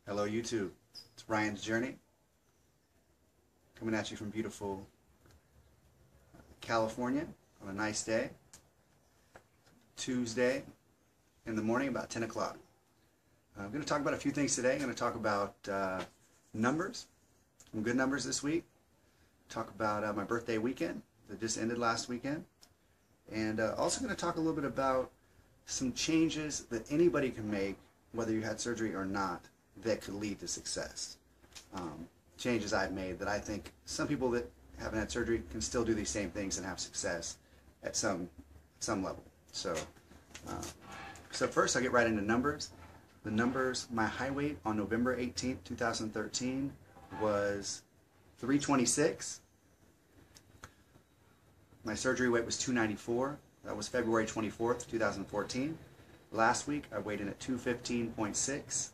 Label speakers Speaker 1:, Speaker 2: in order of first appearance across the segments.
Speaker 1: Hello YouTube, it's Ryan's Journey, coming at you from beautiful California on a nice day, Tuesday in the morning about 10 o'clock. I'm going to talk about a few things today. I'm going to talk about numbers, some good numbers this week, talk about my birthday weekend that just ended last weekend, and also going to talk a little bit about some changes that anybody can make, whether you had surgery or not, that could lead to success. Changes I've made that I think some people that haven't had surgery can still do these same things and have success at some level. So first I'll get right into numbers. The numbers, my height weight on November 18th, 2013 was 326. My surgery weight was 294. That was February 24th, 2014. Last week I weighed in at 215.6.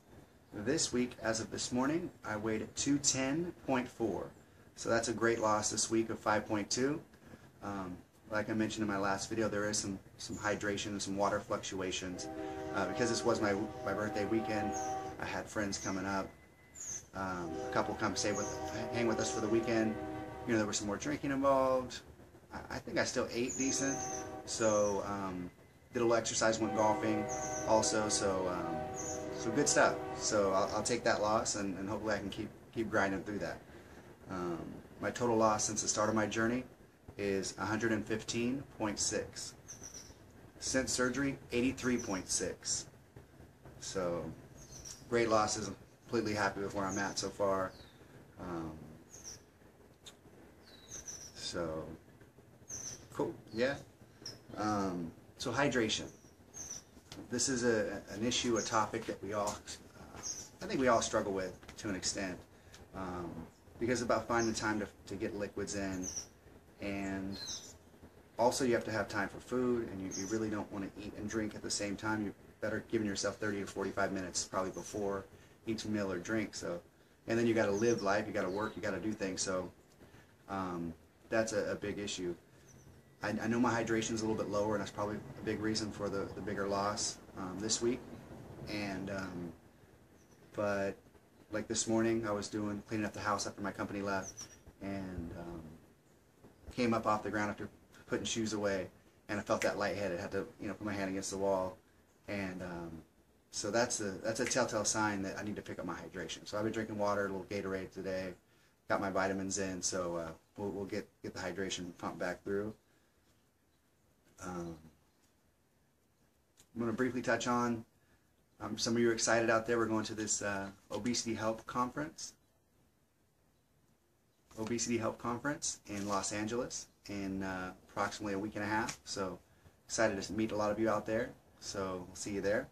Speaker 1: This week, as of this morning, I weighed at 210.4. So that's a great loss this week of 5.2. Like I mentioned in my last video, there is some hydration and some water fluctuations. Because this was my birthday weekend, I had friends coming up. A couple come hang with us for the weekend. You know, there was some more drinking involved. I think I still ate decent. So did a little exercise, went golfing also. So good stuff. So I'll take that loss and hopefully I can keep grinding through that. My total loss since the start of my journey is 115.6. Since surgery, 83.6. So great losses. I'm completely happy with where I'm at so far. So cool. Yeah. So hydration. This is an issue, a topic that we all, I think we all struggle with to an extent, because it's about finding time to get liquids in, and also you have to have time for food, and you really don't want to eat and drink at the same time. You're better giving yourself 30 to 45 minutes probably before each meal or drink. So, and then you got to live life, you got to work, you got to do things. So that's a big issue. I know my hydration is a little bit lower, and that's probably a big reason for the bigger loss this week. And but like this morning, I was cleaning up the house after my company left, and came up off the ground after putting shoes away, and I felt that lightheaded. Had to put my hand against the wall, and so that's a telltale sign that I need to pick up my hydration. So I've been drinking water, a little Gatorade today, got my vitamins in, so we'll get the hydration pumped back through. I'm going to briefly touch on, some of you are excited out there, we're going to this Obesity Help Conference in Los Angeles in approximately a week and a half. So excited to meet a lot of you out there, so we'll see you there.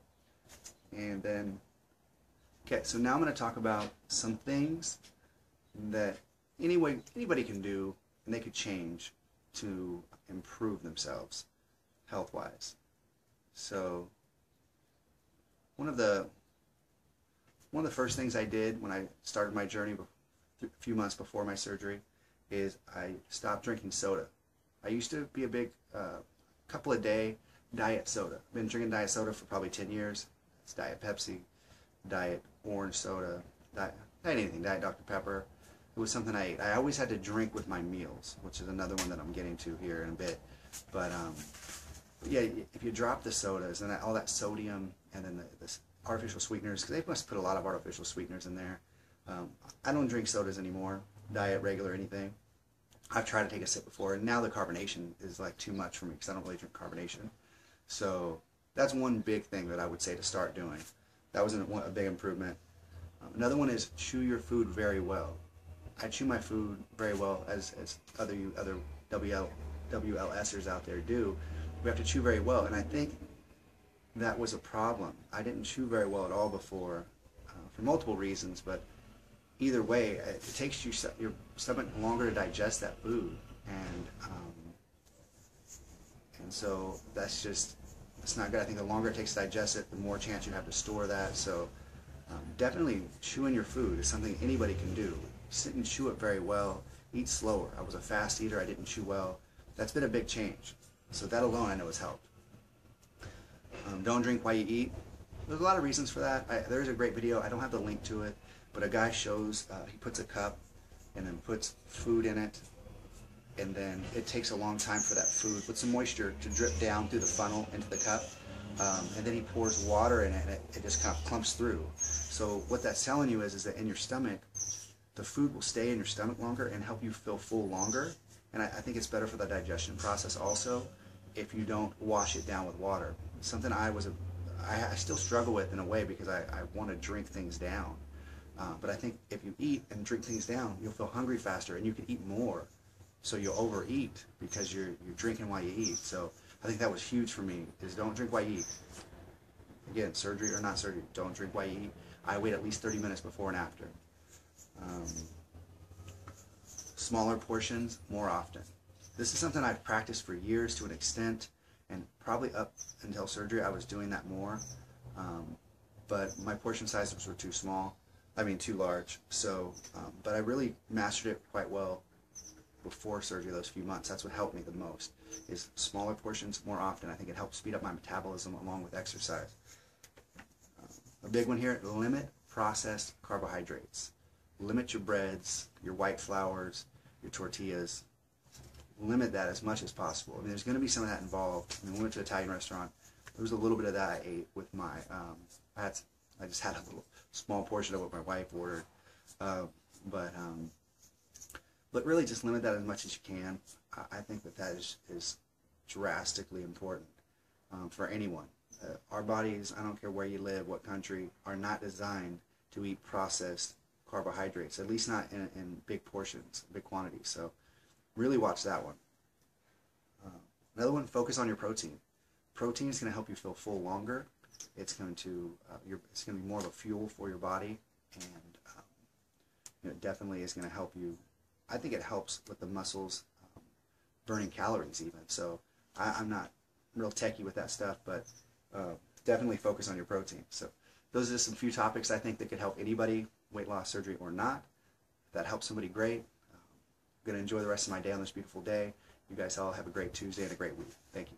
Speaker 1: And then, okay, so now I'm going to talk about some things that anybody can do and they could change to improve themselves health-wise. So one of the first things I did when I started my journey a few months before my surgery is I stopped drinking soda. I used to be a big couple a day diet soda. I've been drinking diet soda for probably 10 years. It's Diet Pepsi, Diet Orange Soda, Diet Dr. Pepper. It was something I ate. I always had to drink with my meals, which is another one that I'm getting to here in a bit. But yeah, if you drop the sodas and all that sodium and then the artificial sweeteners, because they must put a lot of artificial sweeteners in there. I don't drink sodas anymore, diet, regular, anything. I've tried to take a sip before, and now the carbonation is like too much for me because I don't really drink carbonation. So that's one big thing that I would say to start doing. That was a big improvement. Another one is chew your food very well. I chew my food very well, as other WLSers out there do. We have to chew very well, and I think that was a problem. I didn't chew very well at all before, for multiple reasons, but either way, it takes your stomach longer to digest that food, and so it's not good. I think the longer it takes to digest it, the more chance you have to store that. So definitely chewing your food is something anybody can do. Sit and chew it very well. Eat slower. I was a fast eater. I didn't chew well. That's been a big change. So that alone I know has helped. Don't drink while you eat. there's a lot of reasons for that. There's a great video. I don't have the link to it, but a guy shows he puts a cup and then puts food in it, and then it takes a long time for that food with some moisture to drip down through the funnel into the cup, and then he pours water in it, and it just kind of clumps through. So what that's telling you is that in your stomach, the food will stay in your stomach longer and help you feel full longer. And I think it's better for the digestion process also if you don't wash it down with water. Something I still struggle with in a way, because I want to drink things down. But I think if you eat and drink things down, you'll feel hungry faster and you can eat more. So you'll overeat because you're drinking while you eat. So I think that was huge for me, is don't drink while you eat. Again, surgery or not surgery, don't drink while you eat. I wait at least 30 minutes before and after. Smaller portions more often. This is something I've practiced for years to an extent, and probably up until surgery I was doing that more, but my portion sizes were too large. So but I really mastered it quite well before surgery. Those few months, that's what helped me the most, is smaller portions more often. I think it helps speed up my metabolism along with exercise. A big one here: limit processed carbohydrates. Limit your breads, your white flours, your tortillas. Limit that as much as possible. I mean, there's going to be some of that involved. I mean, we went to an Italian restaurant. There was a little bit of that I ate with my, I just had a little small portion of what my wife ordered. But really just limit that as much as you can. I think that is drastically important for anyone. Our bodies, I don't care where you live, what country, are not designed to eat processed carbohydrates, at least not in big portions, big quantities. So really watch that one. Another one, focus on your protein. Protein is going to help you feel full longer. It's going to be more of a fuel for your body, and it definitely is going to help you. I think it helps with the muscles burning calories even. So I'm not real techie with that stuff, but definitely focus on your protein. So those are just some few topics I think that could help anybody, weight loss surgery or not. If that helps somebody, great. I'm going to enjoy the rest of my day on this beautiful day. You guys all have a great Tuesday and a great week. Thank you.